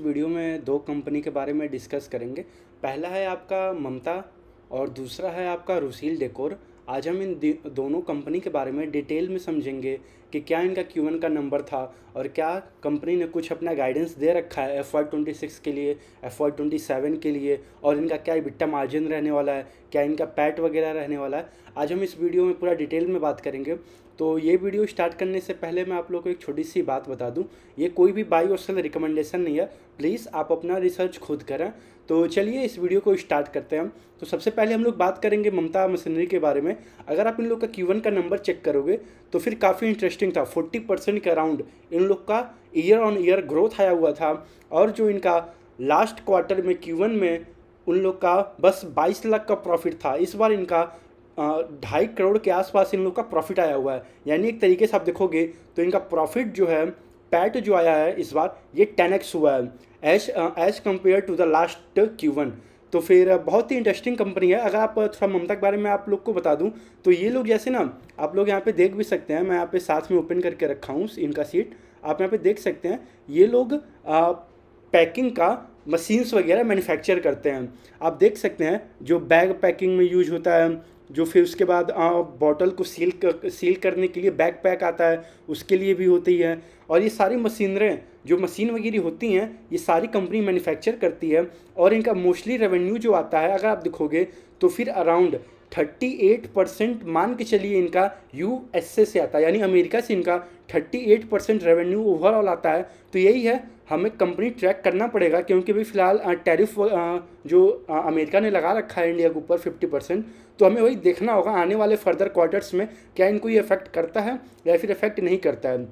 इस वीडियो में दो कंपनी के बारे में डिस्कस करेंगे। पहला है आपका ममता और दूसरा है आपका रुसील डेकोर। आज हम इन दोनों कंपनी के बारे में डिटेल में समझेंगे कि क्या इनका Q1 का नंबर था और क्या कंपनी ने कुछ अपना गाइडेंस दे रखा है FY26 के लिए, FY27 के लिए, और इनका क्या EBITDA मार्जिन रहने वाला है, क्या इनका पैट वगैरह रहने वाला है। आज हम इस वीडियो में पूरा डिटेल में बात करेंगे। तो ये वीडियो स्टार्ट करने से पहले मैं आप लोगों को एक छोटी सी बात बता दूं, ये कोई भी बाई और सेल रिकमेंडेशन नहीं है। प्लीज़ आप अपना रिसर्च खुद करें। तो चलिए इस वीडियो को स्टार्ट करते हैं। तो सबसे पहले हम लोग बात करेंगे ममता मशीनरी के बारे में। अगर आप इन लोग का Q1 का नंबर चेक करोगे तो फिर काफ़ी इंटरेस्टिंग था। 40% के अराउंड इन लोग का ईयर ऑन ईयर ग्रोथ आया हुआ था। और जो इनका लास्ट क्वार्टर में Q1 में उन लोग का बस 22 लाख का प्रॉफिट था। इस बार इनका 2.5 करोड़ के आसपास इन लोग का प्रॉफिट आया हुआ है। यानी एक तरीके से आप देखोगे तो इनका प्रॉफिट जो है, पैट जो आया है इस बार, ये 10x हुआ है as compared to the last Q1। तो फिर बहुत ही इंटरेस्टिंग कंपनी है। अगर आप थोड़ा ममता के बारे में आप लोग को बता दूं तो ये लोग जैसे ना, आप लोग यहाँ पे देख भी सकते हैं, मैं यहाँ पे साथ में ओपन करके रखा हूँ इनका सीट, आप यहाँ पे देख सकते हैं। ये लोग पैकिंग का मशीन्स वगैरह मैन्युफैक्चर करते हैं। आप देख सकते हैं जो बैग पैकिंग में यूज होता है, जो फिर उसके बाद बॉटल को सील करने के लिए बैग पैक आता है, उसके लिए भी होती है। और ये सारी मशीनरें जो मशीन वगैरह होती हैं, ये सारी कंपनी मैन्युफैक्चर करती है। और इनका मोस्टली रेवेन्यू जो आता है, अगर आप देखोगे तो फिर अराउंड 38% मान के चलिए इनका USA से आता है, यानी अमेरिका से इनका 38% रेवेन्यू ओवरऑल आता है। तो यही है, हमें कंपनी ट्रैक करना पड़ेगा, क्योंकि अभी फ़िलहाल टैरिफ जो अमेरिका ने लगा रखा है इंडिया के ऊपर 50%। तो हमें वही देखना होगा आने वाले फर्दर क्वार्टर्स में क्या इनको ये इफेक्ट करता है या फिर इफेक्ट नहीं करता है।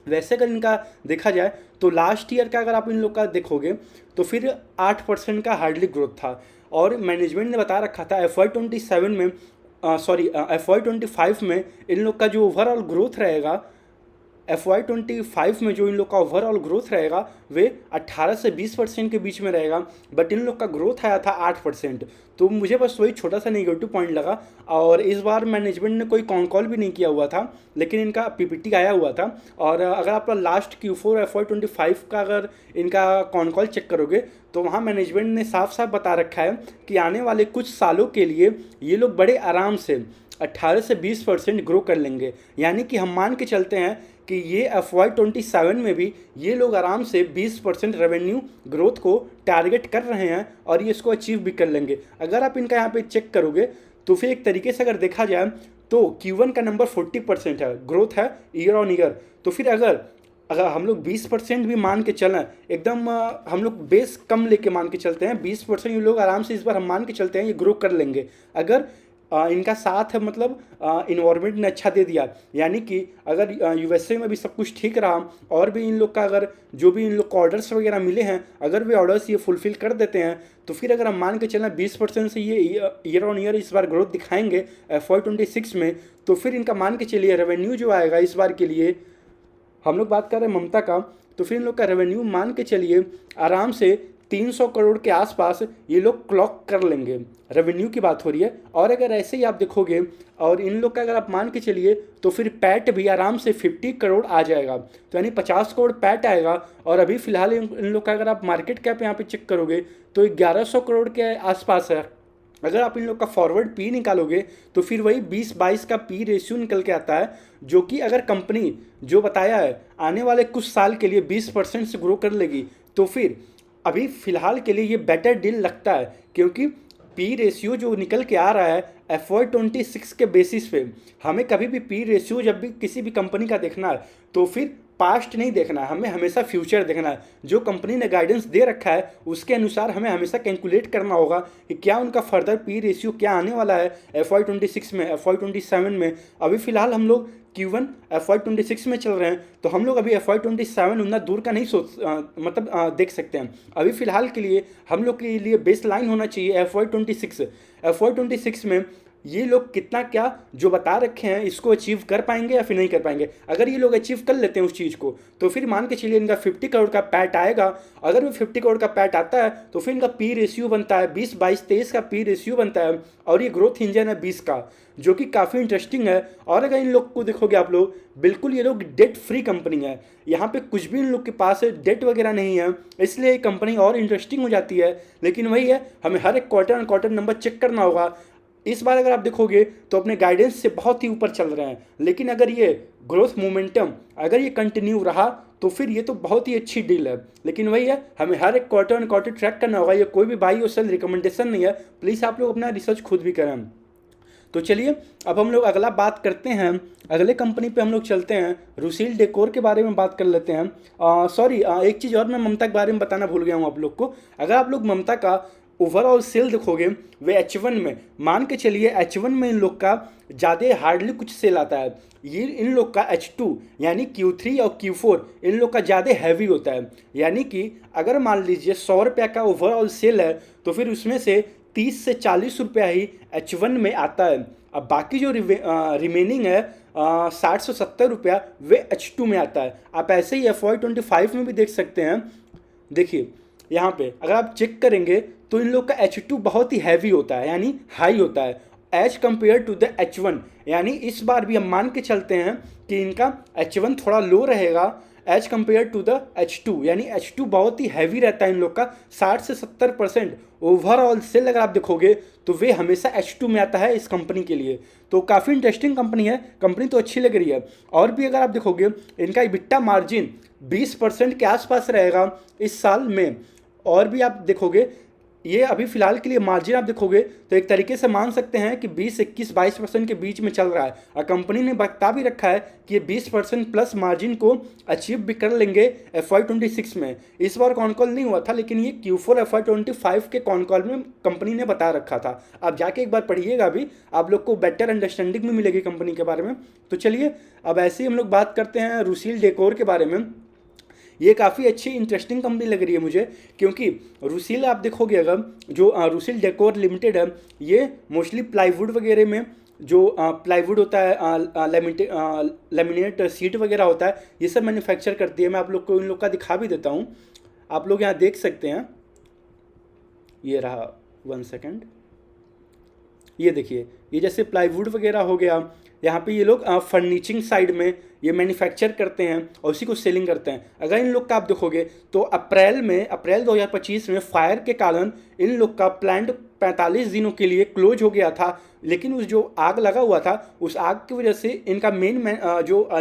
वैसे अगर इनका देखा जाए तो लास्ट ईयर का अगर आप इन लोग का देखोगे तो फिर 8% का हार्डली ग्रोथ था। और मैनेजमेंट ने बता रखा था FY27 में, FY25 में इन लोग का जो ओवरऑल ग्रोथ रहेगा, FY25 में जो इन लोग का ओवरऑल ग्रोथ रहेगा वे 18 से 20% के बीच में रहेगा। बट इन लोग का ग्रोथ आया था 8%। तो मुझे बस वही छोटा सा नेगेटिव पॉइंट लगा। और इस बार मैनेजमेंट ने कोई कॉल भी नहीं किया हुआ था, लेकिन इनका PPT आया हुआ था। और अगर आप लास्ट Q4 FY25 का अगर इनका कॉल चेक करोगे तो वहाँ मैनेजमेंट ने साफ साफ बता रखा है कि आने वाले कुछ सालों के लिए ये लोग बड़े आराम से 18 से 20% ग्रो कर लेंगे। यानी कि हम मान के चलते हैं कि ये FY27 में भी ये लोग आराम से 20% रेवेन्यू ग्रोथ को टारगेट कर रहे हैं और ये इसको अचीव भी कर लेंगे। अगर आप इनका यहाँ पे चेक करोगे तो फिर एक तरीके से अगर देखा जाए तो Q1 का नंबर 40% है, ग्रोथ है ईयर ऑन ईयर। तो फिर अगर हम लोग 20% भी मान के चलें, एकदम हम लोग बेस कम लेके मान के चलते हैं, 20% ये लोग आराम से इस बार हम मान के चलते हैं ये ग्रो कर लेंगे। अगर इनका साथ है, मतलब इन्वायरमेंट ने अच्छा दे दिया, यानी कि अगर USA में भी सब कुछ ठीक रहा और भी इन लोग का अगर जो भी इन लोग को ऑर्डर्स वगैरह मिले हैं, अगर वे ऑर्डर्स ये फुलफिल कर देते हैं, तो फिर अगर हम मान के चलें 20% से ये ईयर ऑन ईयर इस बार ग्रोथ दिखाएंगे FY26 में, तो फिर इनका मान के चलिए रेवेन्यू जो आएगा इस बार के लिए, हम लोग बात कर रहे हैं ममता का, तो फिर इन लोग का रेवेन्यू मान के चलिए आराम से 300 करोड़ के आसपास ये लोग क्लॉक कर लेंगे। रेवेन्यू की बात हो रही है। और अगर ऐसे ही आप देखोगे और इन लोग का अगर आप मान के चलिए तो फिर पैट भी आराम से 50 करोड़ आ जाएगा। तो यानी 50 करोड़ पैट आएगा। और अभी फिलहाल इन लोग का अगर आप मार्केट कैप यहाँ पे चेक करोगे तो 1100 करोड़ के आसपास है। अगर आप इन लोग का फॉरवर्ड P निकालोगे तो फिर वही 20-22 का P रेशियो निकल के आता है, जो कि अगर कंपनी जो बताया है आने वाले कुछ साल के लिए 20% से ग्रो कर लेगी, तो फिर अभी फ़िलहाल के लिए ये बेटर डील लगता है। क्योंकि P रेशियो जो निकल के आ रहा है FY26 के बेसिस पे, हमें कभी भी P रेशियो जब भी किसी भी कंपनी का देखना है तो फिर पास्ट नहीं देखना है, हमें हमेशा फ्यूचर देखना है। जो कंपनी ने गाइडेंस दे रखा है उसके अनुसार हमें हमेशा कैलकुलेट करना होगा कि क्या उनका फर्दर P रेशियो क्या आने वाला है FY26 में, FY27 में। अभी फ़िलहाल हम लोग Q1 FY26 में चल रहे हैं, तो हम लोग अभी FY27 उतना दूर का नहीं देख सकते हैं। अभी फ़िलहाल के लिए हम लोग के लिए बेस लाइन होना चाहिए FY26 में ये लोग कितना क्या जो बता रखे हैं इसको अचीव कर पाएंगे या फिर नहीं कर पाएंगे। अगर ये लोग अचीव कर लेते हैं उस चीज़ को तो फिर मान के चलिए इनका 50 करोड़ का पैट आएगा। अगर वो 50 करोड़ का पैट आता है तो फिर इनका पी रेशियो बनता है 20, 22, 23 का पी रेशियो बनता है और ये ग्रोथ इंजन है 20 का, जो कि काफ़ी इंटरेस्टिंग है। और अगर इन लोग को देखोगे आप लोग, बिल्कुल ये लोग डेट फ्री कंपनी है, यहाँ पे कुछ भी इन लोग के पास डेट वगैरह नहीं है, इसलिए ये कंपनी और इंटरेस्टिंग हो जाती है। लेकिन वही है, हमें हर एक quarter and quarter number check करना होगा। इस बार अगर आप देखोगे तो अपने गाइडेंस से बहुत ही ऊपर चल रहे हैं, लेकिन अगर ये ग्रोथ मोमेंटम अगर ये कंटिन्यू रहा तो फिर ये तो बहुत ही अच्छी डील है। लेकिन वही है, हमें हर एक क्वार्टर एंड क्वार्टर ट्रैक करना होगा। ये कोई भी बाई और सेल रिकमेंडेशन नहीं है, प्लीज़ आप लोग अपना रिसर्च खुद भी करें। तो चलिए अब हम लोग अगला बात करते हैं, अगले कंपनी पे हम लोग चलते हैं, रुसील डेकोर के बारे में बात कर लेते हैं। सॉरी, एक चीज़ और मैं ममता के बारे में बताना भूल गया हूँ आप लोग को। अगर आप लोग ममता का ओवरऑल सेल देखोगे वे H1 में, मान के चलिए H1 में इन लोग का ज़्यादा हार्डली कुछ सेल आता है। ये इन लोग का H2 यानी Q3 और Q4 इन लोग का ज़्यादा हैवी होता है। यानी कि अगर मान लीजिए 100 रुपये का ओवरऑल सेल है तो फिर उसमें से 30 से 40 रुपया ही H1 में आता है। अब बाकी जो रिमेनिंग है 60 से 70 रुपया वे H2 में आता है। आप ऐसे ही FY25 में भी देख सकते हैं। देखिए यहाँ पे अगर आप चेक करेंगे तो इन लोग का H2 बहुत ही हैवी होता है, यानी हाई होता है as compared to the H1। यानी इस बार भी हम मान के चलते हैं कि इनका H1 थोड़ा लो रहेगा as compared to the H2, यानी H2 बहुत ही हैवी रहता है इन लोग का। 60 से 70% ओवरऑल सेल अगर आप देखोगे तो वे हमेशा H2 में आता है इस कंपनी के लिए। तो काफ़ी इंटरेस्टिंग कंपनी है, कंपनी तो अच्छी लग रही है। और भी अगर आप देखोगे इनका EBITDA मार्जिन 20% के आसपास रहेगा इस साल में। और भी आप देखोगे ये अभी फिलहाल के लिए मार्जिन आप देखोगे तो एक तरीके से मान सकते हैं कि 20, 21, 22% के बीच में चल रहा है। और कंपनी ने बता भी रखा है कि ये 20% प्लस मार्जिन को अचीव भी कर लेंगे FY26 में। इस बार कॉन कॉल नहीं हुआ था, लेकिन ये Q4 FY25 के कॉन कॉल में कंपनी ने बता रखा था। आप जाके एक बार पढ़िएगा भी, आप लोग को बेटर अंडरस्टैंडिंग भी मिलेगी कंपनी के बारे में। तो चलिए अब ऐसे ही हम लोग बात करते हैं रुसील डेकोर के बारे में। ये काफ़ी अच्छी इंटरेस्टिंग कंपनी लग रही है मुझे, क्योंकि रुसील आप देखोगे अगर जो रुसील डेकोर लिमिटेड है, ये मोस्टली प्लाईवुड वगैरह में जो प्लाईवुड होता है, लेमिनेट सीट वगैरह होता है, ये सब मैन्युफैक्चर करती है। मैं आप लोग को इन लोग का दिखा भी देता हूँ, आप लोग यहाँ देख सकते हैं। ये रहा, 1 सेकेंड, ये देखिए, ये जैसे प्लाईवुड वगैरह हो गया, यहाँ पे ये लोग फर्नीचिंग साइड में ये मैन्युफैक्चर करते हैं और उसी को सेलिंग करते हैं। अगर इन लोग का आप देखोगे तो अप्रैल 2025 में फायर के कारण इन लोग का प्लांट 45 दिनों के लिए क्लोज हो गया था। लेकिन उस जो आग लगा हुआ था, उस आग की वजह से इनका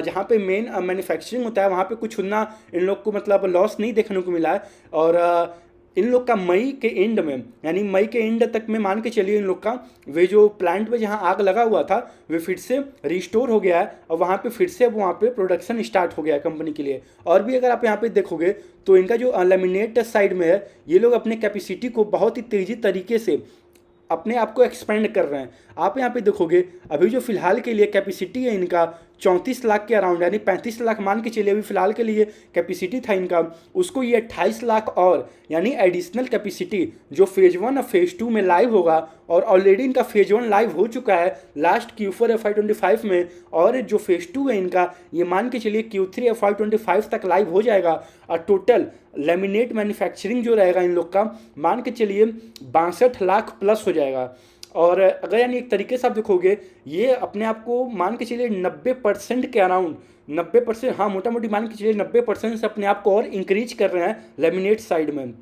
जहाँ पे मेन मैन्युफैक्चरिंग होता है वहाँ पे कुछ ना इन लोग को मतलब लॉस नहीं देखने को मिला है। और इन लोग का मई के एंड में, यानी मई के एंड तक में मान के चलिए इन लोग का वे जो प्लांट में जहां आग लगा हुआ था वे फिर से रिस्टोर हो गया है और वहां पे फिर से अब वहां पे प्रोडक्शन स्टार्ट हो गया है कंपनी के लिए। और भी अगर आप यहां पे देखोगे तो इनका जो लेमिनेट साइड में है, ये लोग अपने कैपेसिटी को बहुत ही तेज़ी तरीके से अपने आप को एक्सपेंड कर रहे हैं। आप यहाँ पे देखोगे अभी जो फिलहाल के लिए कैपेसिटी है इनका 34 लाख के अराउंड, यानी 35 लाख मान के चलिए अभी फिलहाल के लिए कैपेसिटी था इनका, उसको ये 28 लाख और यानी एडिशनल कैपेसिटी जो फेज़ 1 और फेज़ 2 में लाइव होगा। और ऑलरेडी इनका फेज़ 1 लाइव हो चुका है लास्ट Q4 FY25 में, और जो फेज़ 2 है इनका ये मान के चलिए Q3 FY25 तक लाइव हो जाएगा। और टोटल लेमिनेट मैन्युफैक्चरिंग जो रहेगा इन लोग का मान के चलिए 62 लाख प्लस हो जाएगा। और अगर यानी एक तरीके से आप देखोगे ये अपने आप को मान के चलिए 90% के अराउंड, 90%, हाँ मोटा मोटी मान के चलिए 90% से अपने आप को और इंक्रीज कर रहे हैं लेमिनेट साइड में।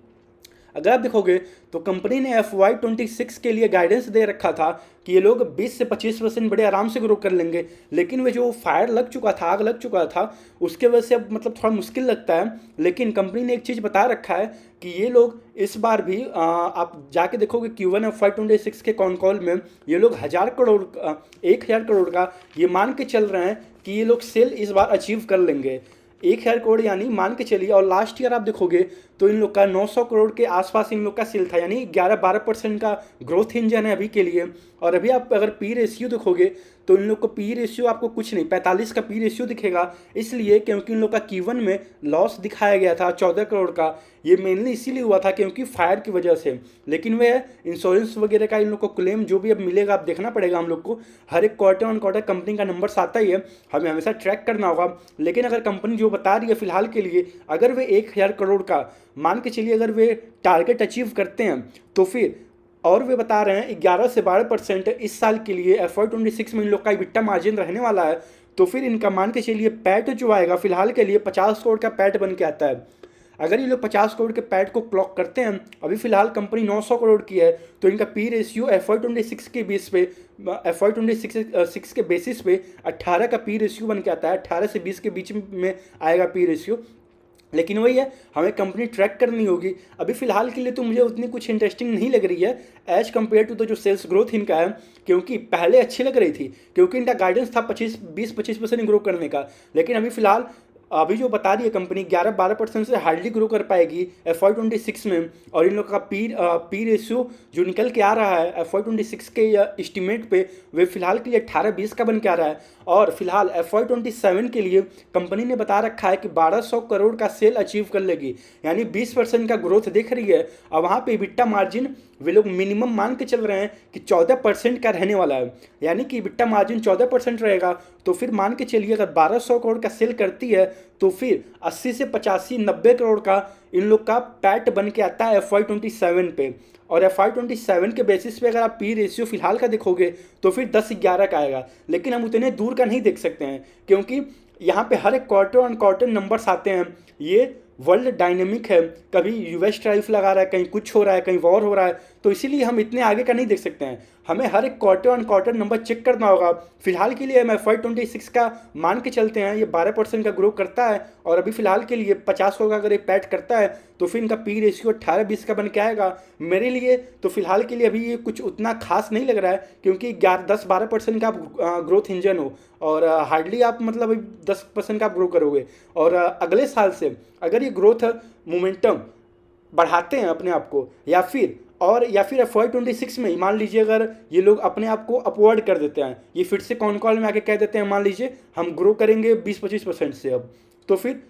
अगर आप देखोगे तो कंपनी ने FY26 के लिए गाइडेंस दे रखा था कि ये लोग 20 से 25% बड़े आराम से ग्रो कर लेंगे। लेकिन वे जो फायर लग चुका था, आग लग चुका था, उसके वजह से अब मतलब थोड़ा मुश्किल लगता है। लेकिन कंपनी ने एक चीज़ बता रखा है कि ये लोग इस बार भी आप जाके देखोगे Q1 FY26 के कॉन कॉल में ये लोग 1000 करोड़ का ये मान के चल रहे हैं कि ये लोग सेल इस बार अचीव कर लेंगे। 1000 करोड़ यानी मान के चलिए। और लास्ट ईयर आप देखोगे तो इन लोग का 900 करोड़ के आसपास इन लोग का सेल था, यानी 11-12% का ग्रोथ इंजन है अभी के लिए। और अभी आप अगर पी रेशियो देखोगे तो इन लोग को पी रेशियो आपको कुछ नहीं 45 का पी रेशियो दिखेगा, इसलिए क्योंकि इन लोग का Q1 में लॉस दिखाया गया था 14 करोड़ का। ये मेनली इसीलिए हुआ था क्योंकि फायर की वजह से, लेकिन वह इंश्योरेंस वगैरह का इन लोग को क्लेम जो भी अब मिलेगा आप देखना पड़ेगा हम लोग को। हर एक क्वार्टर ऑन क्वार्टर कंपनी का नंबर्स आता ही है, हमें हमेशा ट्रैक करना होगा। लेकिन अगर कंपनी जो बता रही है फिलहाल के लिए, अगर वे 1000 करोड़ का मान के चलिए अगर वे टारगेट अचीव करते हैं तो फिर, और वे बता रहे हैं 11 से 12% इस साल के लिए FY26 में इन लोग का EBITDA मार्जिन रहने वाला है, तो फिर इनका मान के चलिए पैट जो आएगा फिलहाल के लिए 50 करोड़ का पैट बन के आता है। अगर ये लोग 50 करोड़ के पैट को क्लॉक करते हैं, अभी फिलहाल कंपनी 900 करोड़ की है, तो इनका पी रेशियो FY26 के बेस पे FY26 के बेसिस पे 18 का पी रेशियो बन के आता है। 18 से 20 के बीच में आएगा पी रेशियो। लेकिन वही है, हमें कंपनी ट्रैक करनी होगी। अभी फिलहाल के लिए तो मुझे उतनी कुछ इंटरेस्टिंग नहीं लग रही है एज कम्पेयर टू द जो सेल्स ग्रोथ इनका है, क्योंकि पहले अच्छी लग रही थी क्योंकि इनका गाइडेंस था 20-25% ग्रो करने का। लेकिन अभी फिलहाल अभी जो बता रही है कंपनी 11-12% से हार्डली ग्रो कर पाएगी FY26 में। और इन लोग का पी रेशियो जो निकल के आ रहा है FY26 के एस्टिमेट पे, वे फिलहाल के लिए 18-20 का बन के आ रहा है। और फिलहाल FY27 के लिए कंपनी ने बता रखा है कि 1200 करोड़ का सेल अचीव कर लेगी, यानी 20% का ग्रोथ दिख रही है। और वहाँ पे EBITDA मार्जिन वे लोग मिनिमम मान के चल रहे हैं कि 14% का रहने वाला है, यानी कि EBITDA मार्जिन 14% रहेगा। तो फिर मान के चलिए अगर 1200 करोड़ का सेल करती है तो फिर 80 से 85-90 करोड़ का इन लोग का पैट बन के आता है FY27 पे। और FY27 के बेसिस पे अगर आप पी रेशियो फिलहाल का देखोगे तो फिर 10-11 का आएगा। लेकिन हम उतने दूर का नहीं देख सकते हैं क्योंकि यहाँ पे हर एक क्वार्टर ऑन क्वार्टर नंबर्स आते हैं। ये वर्ल्ड डायनेमिक है, कभी US टैरिफ लगा रहा है, कहीं कुछ हो रहा है, कहीं वॉर हो रहा है, तो इसीलिए हम इतने आगे का नहीं देख सकते हैं। हमें हर एक quarter on quarter number check करना होगा। फिलहाल के लिए हम FY26 का मान के चलते हैं, ये 12% का ग्रो करता है। और अभी फिलहाल के लिए 50 का अगर ये पैट करता है तो फिर इनका पी रेशियो 18-20 का बन के आएगा। मेरे लिए तो फिलहाल के लिए अभी ये कुछ उतना खास नहीं लग रहा है क्योंकि 10-12% का आप ग्रोथ इंजन हो और हार्डली आप मतलब 10% का आप ग्रो करोगे। और अगले साल से अगर ये ग्रोथ मोमेंटम बढ़ाते हैं अपने आप को, या फिर FY26 में मान लीजिए अगर ये लोग अपने आप को अपवर्ड कर देते हैं, ये फिर से कॉन कॉल में आके कह देते हैं मान लीजिए हम ग्रो करेंगे 20-25% से, अब तो फिर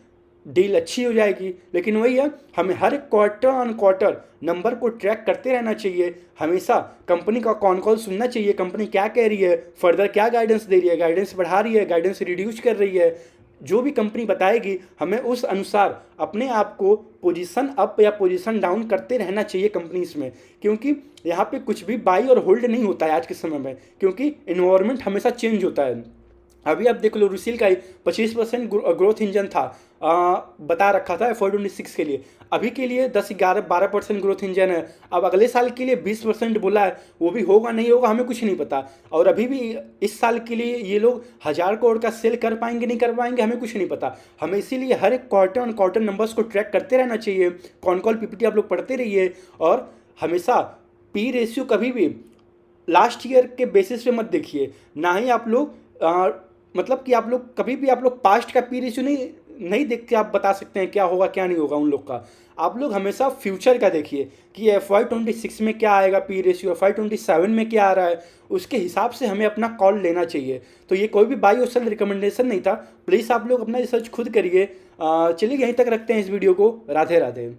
डील अच्छी हो जाएगी। लेकिन वही है, हमें हर क्वार्टर ऑन क्वार्टर नंबर को ट्रैक करते रहना चाहिए। हमेशा कंपनी का कॉन कॉल सुनना चाहिए, कंपनी क्या कह रही है, फर्दर क्या गाइडेंस दे रही है, गाइडेंस बढ़ा रही है, गाइडेंस रिड्यूस कर रही है। जो भी कंपनी बताएगी हमें उस अनुसार अपने आप को पोजीशन अप या पोजीशन डाउन करते रहना चाहिए कंपनीज में, क्योंकि यहाँ पे कुछ भी बाई और होल्ड नहीं होता है आज के समय में, क्योंकि इन्वायरमेंट हमेशा चेंज होता है। अभी आप देख लो रुसिल का ही 25% ग्रोथ इंजन था, बता रखा था FY26 के लिए। अभी के लिए 10-11-12% ग्रोथ इंजन है। अब अगले साल के लिए 20% बोला है, वो भी होगा नहीं होगा हमें कुछ नहीं पता। और अभी भी इस साल के लिए ये लोग 1000 करोड़ का सेल कर पाएंगे नहीं कर पाएंगे हमें कुछ नहीं पता। हमें इसीलिए हर एक क्वार्टर ऑन क्वार्टर नंबर्स को ट्रैक करते रहना चाहिए। कॉन कॉल PPT आप लोग पढ़ते रहिए और हमेशा पी रेशियो कभी भी लास्ट ईयर के बेसिस पे मत देखिए, ना ही आप लोग मतलब कि आप लोग कभी भी आप लोग पास्ट का पी रेशियो नहीं देख के आप बता सकते हैं क्या होगा क्या नहीं होगा उन लोग का। आप लोग हमेशा फ्यूचर का देखिए कि FY26 में क्या आएगा पी रेशियो, FY27 में क्या आ रहा है, उसके हिसाब से हमें अपना कॉल लेना चाहिए। तो ये कोई भी बाई और सेल रिकमेंडेशन नहीं था, प्लीज़ आप लोग अपना रिसर्च खुद करिए। चलिए यहीं तक रखते हैं इस वीडियो को। राधे राधे।